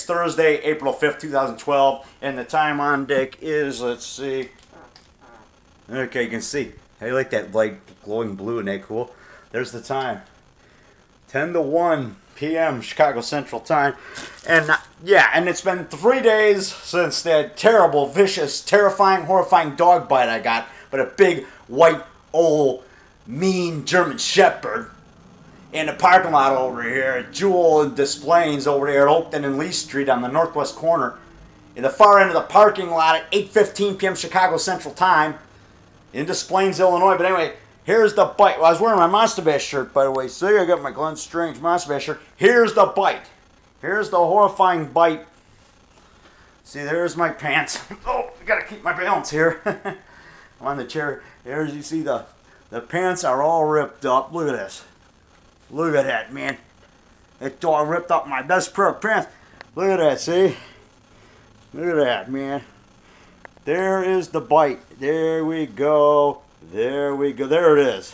Thursday, April 5th, 2012, and the time on deck is, let's see, okay, you can see, I like that light glowing blue, isn't that cool? There's the time, 10 to 1 p.m. Chicago Central Time, and yeah, and it's been 3 days since that terrible, vicious, terrifying, horrifying dog bite I got, but a big, white, old, mean German Shepherd in the parking lot over here at Jewel and Displays over there at Oakton and Lee Street on the northwest corner. In the far end of the parking lot at 8:15 p.m. Chicago Central Time in Displays, Illinois. But anyway, here's the bite. Well, I was wearing my Monster Bash shirt, by the way. See, I got my Glenn Strange Monster Bash shirt. Here's the bite. Here's the horrifying bite. See, there's my pants. Oh, I gotta keep my balance here. I'm on the chair. There's, you see, the pants are all ripped up. Look at this. Look at that, man. That dog ripped up my best pair of pants. Look at that, see? Look at that, man. There is the bite. There we go. There we go. There it is.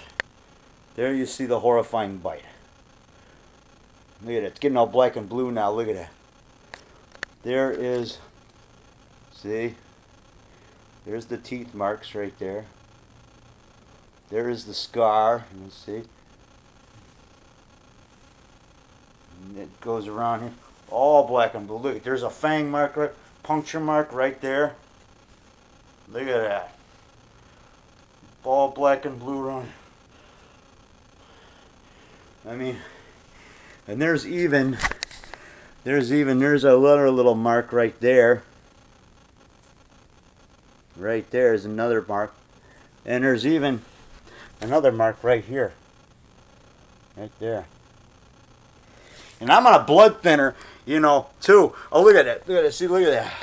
There you see the horrifying bite. Look at it. It's getting all black and blue now. Look at that. There is, see? There's the teeth marks right there. There is the scar. You see? And it goes around here. All black and blue. Look, there's a fang mark, right, puncture mark right there. Look at that. All black and blue around. I mean, and there's another little mark right there. Right there is another mark. And there's even another mark right here. Right there. And I'm on a blood thinner, you know, too. Oh, look at that. Look at that. See, look at that.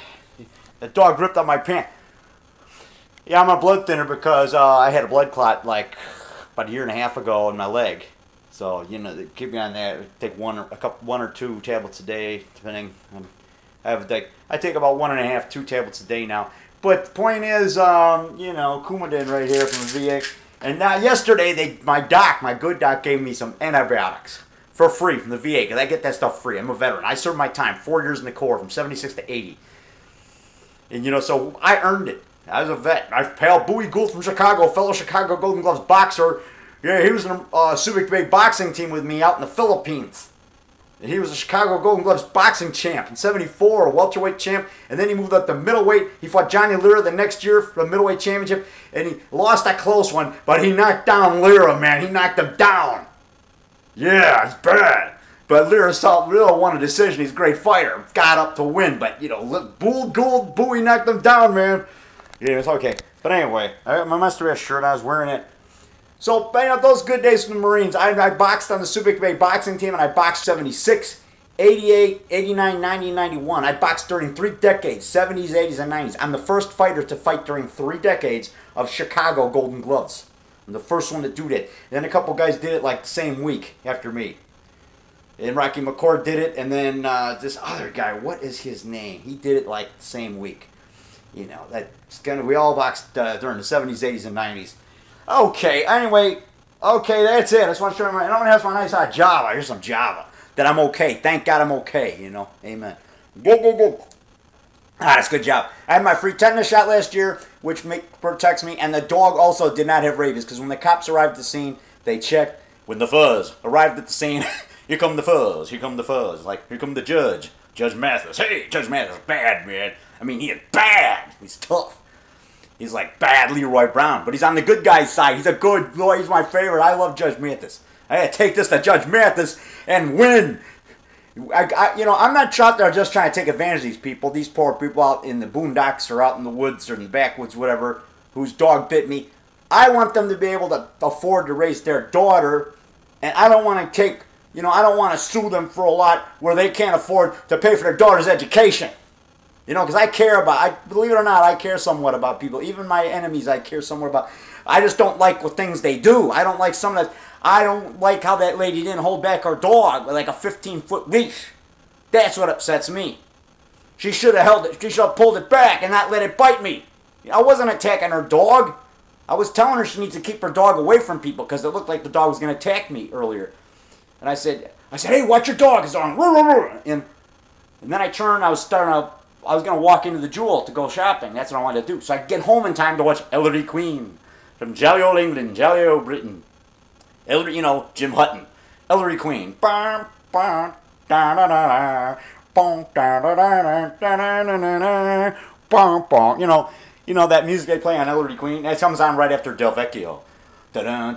The dog ripped up my pants. Yeah, I'm on a blood thinner because I had a blood clot like about a year and a half ago in my leg. So, you know, they keep me on that. I take one or two tablets a day, depending on. I take about 1.5, 2 tablets a day now. But the point is, you know, Coumadin right here from the VA. And now yesterday, my good doc, gave me some antibiotics for free from the VA, because I get that stuff free. I'm a veteran. I served my time, 4 years in the Corps, from 76 to 80. And, you know, so I earned it. I was a vet. My pal Bowie Gould from Chicago, fellow Chicago Golden Gloves boxer. Yeah, he was in a Subic Bay boxing team with me out in the Philippines. And he was a Chicago Golden Gloves boxing champ in 74, a welterweight champ. And then he moved up to middleweight. He fought Johnny Lira the next year for the middleweight championship. And he lost that close one, but he knocked down Lira, man. He knocked him down. Yeah, it's bad. But Lira won a decision. He's a great fighter. Got up to win. But, you know, Bowie knocked him down, man. Yeah, it's okay. But anyway, I got my Monster Bash shirt. I was wearing it. So, you know, those good days from the Marines. I boxed on the Subic Bay boxing team, and I boxed 76, 88, 89, 90, and 91. I boxed during 3 decades, 70s, 80s, and 90s. I'm the first fighter to fight during 3 decades of Chicago Golden Gloves. I'm the first one to do that. And then a couple guys did it like the same week after me. And Rocky McCord did it, and then this other guy, what is his name? He did it like the same week. You know, that's kind of, we all boxed during the 70s, 80s, and 90s. Okay, anyway, okay, that's it. I just want to show you, I'm going to have some nice hot Java. Here's some Java. That I'm okay. Thank God I'm okay, you know. Amen. Good, good, good. Ah, that's a good job. I had my free tetanus shot last year, which protects me, and the dog also did not have rabies, because when the cops arrived at the scene, they checked. When the fuzz arrived at the scene, here come the fuzz, here come the fuzz. Like, here come the judge, Judge Mathis. Hey, Judge Mathis, bad, man. I mean, he is bad. He's tough. He's like bad Leroy Brown, but he's on the good guy's side. He's a good lawyer. He's my favorite. I love Judge Mathis. I gotta take this to Judge Mathis and win. You know, I'm not out there just trying to take advantage of these people. These poor people out in the boondocks or out in the woods or in the backwoods, whatever, whose dog bit me. I want them to be able to afford to raise their daughter, and I don't want to take, you know, I don't want to sue them for a lot where they can't afford to pay for their daughter's education. You know, because I care about, believe it or not, I care somewhat about people. Even my enemies, I care somewhat about. I just don't like what things they do. I don't like some of that. I don't like how that lady didn't hold back her dog with like a 15-foot leash. That's what upsets me. She should have held it. She should have pulled it back and not let it bite me. I wasn't attacking her dog. I was telling her she needs to keep her dog away from people because it looked like the dog was going to attack me earlier. And I said, hey, watch your dog. It's on. And And then I turned, I was going to walk into the Jewel to go shopping. That's what I wanted to do. So I could get home in time to watch Ellery Queen from jolly old England, jolly old Britain. Ellery, you know, Jim Hutton. Ellery Queen. You know that music they play on Ellery Queen? That comes on right after Del Vecchio. Yeah,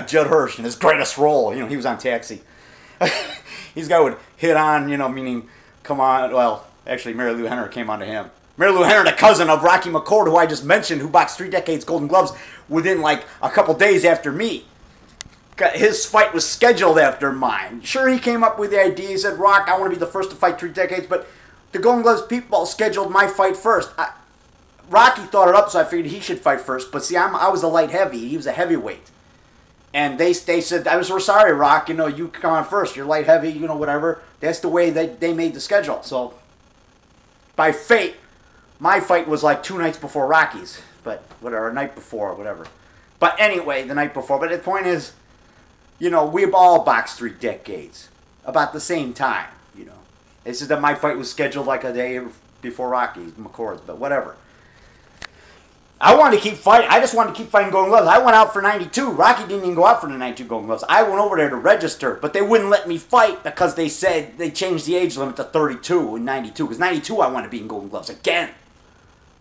Judd Hirsch in his greatest role. You know, he was on Taxi. He's guy would hit on, you know, meaning come on. Well, actually, Mary Lou Henner came on to him. Mary Lou Henner, the cousin of Rocky McCord, who I just mentioned, who boxed 3 decades Golden Gloves within like a couple days after me. His fight was scheduled after mine. Sure, he came up with the idea. He said, Rock, I want to be the first to fight 3 decades, but the Golden Gloves people scheduled my fight first. Rocky thought it up, so I figured he should fight first. But see, I was a light heavy. He was a heavyweight. And they said, we're sorry, Rock, you know, you come on first. You're light heavy, you know, whatever. That's the way they made the schedule. So, by fate, my fight was like 2 nights before Rocky's. But, whatever, a night before, whatever. But anyway, the night before. But the point is, you know, we've all boxed 3 decades. About the same time, you know. It's just that my fight was scheduled like a day before Rocky's, McCord's, but whatever. I wanted to keep fighting. I just wanted to keep fighting Golden Gloves. I went out for 92. Rocky didn't even go out for the 92 Golden Gloves. I went over there to register, but they wouldn't let me fight because they said they changed the age limit to 32 in 92. Because 92 I wanted to be in Golden Gloves again.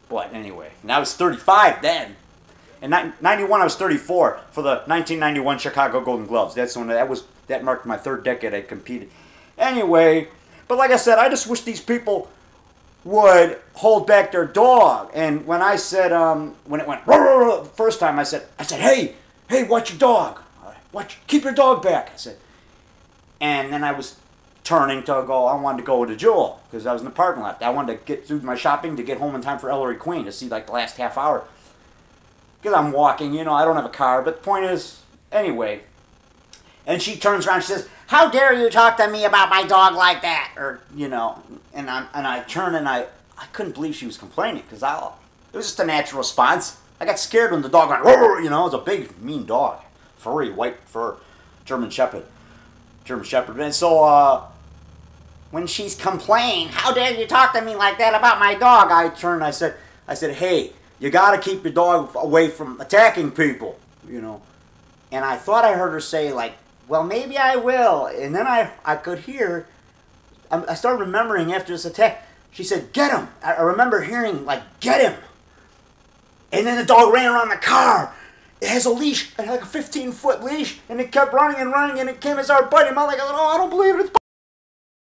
But anyway, and I was 35 then. In 91 I was 34 for the 1991 Chicago Golden Gloves. That's when that marked my 3rd decade I competed. Anyway, but like I said, I just wish these people would hold back their dog. And when I said, when it went the first time, I said, hey, watch your dog. Keep your dog back. I said, and then I was turning to go. I wanted to go to Jewel because I was in the parking lot. I wanted to get through my shopping to get home in time for Ellery Queen to see like the last half hour. Because I'm walking, you know, I don't have a car. But the point is, anyway. And she turns around and she says, how dare you talk to me about my dog like that? Or, you know, and I turned and I couldn't believe she was complaining because it was just a natural response. I got scared when the dog went, you know, it was a big, mean dog. Furry, white fur, German Shepherd. And so, when she's complaining, how dare you talk to me like that about my dog? I turned, I said, hey, you got to keep your dog away from attacking people, you know. And I thought I heard her say, like, well, maybe I will. And then I could hear, I started remembering after this attack, she said, get him. I remember hearing, like, get him. And then the dog ran around the car. It has a leash, like a 15-foot leash, and it kept running and running, and it came and started biting him. I'm like, oh, I don't believe it. It's